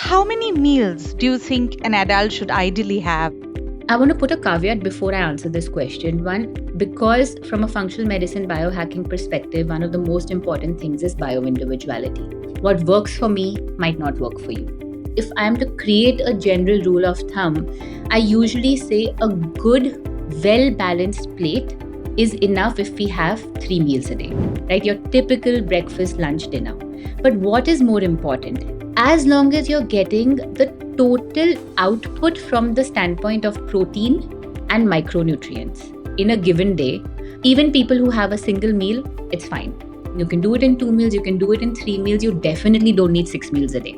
how many meals do you think an adult should ideally have? I want to put a caveat before I answer this question. One, because from a functional medicine biohacking perspective, one of the most important things is bio-individuality. What works for me might not work for you. If I am to create a general rule of thumb, I usually say a good, well-balanced plate is enough if we have 3 meals a day, right? Your typical breakfast, lunch, dinner. But what is more important? As long as you're getting the total output from the standpoint of protein and micronutrients in a given day, even people who have a single meal, it's fine. You can do it in 2 meals, you can do it in 3 meals, you definitely don't need 6 meals a day.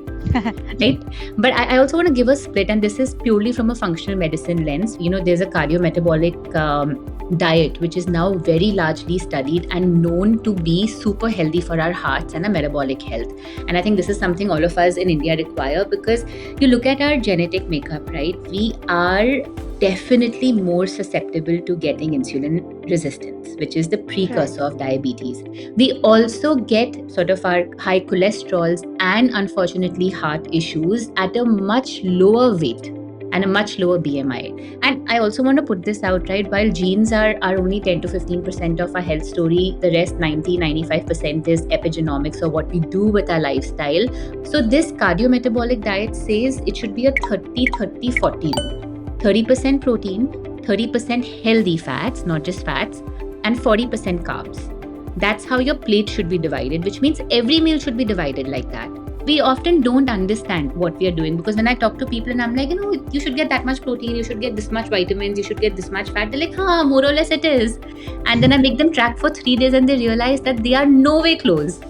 Right? But I also want to give a split, and this is purely from a functional medicine lens. There's a cardiometabolic diet, which is now very largely studied and known to be super healthy for our hearts and our metabolic health. And I think this is something all of us in India require, because you look at our genetic makeup, right? We are definitely more susceptible to getting insulin resistance, which is the precursor of diabetes. We also get sort of our high cholesterols and unfortunately heart issues at a much lower weight and a much lower BMI. And I also want to put this out, right? While genes are only 10 to 15% of our health story, the rest 90-95% is epigenomics, or what we do with our lifestyle. So this cardiometabolic diet says it should be a 30-30-40 rule. 30% protein, 30% healthy fats, not just fats, and 40% carbs. That's how your plate should be divided, which means every meal should be divided like that. We often don't understand what we are doing, because when I talk to people and I'm like, you should get that much protein, you should get this much vitamins, you should get this much fat, they're like, more or less it is. And then I make them track for 3 days and they realize that they are no way close.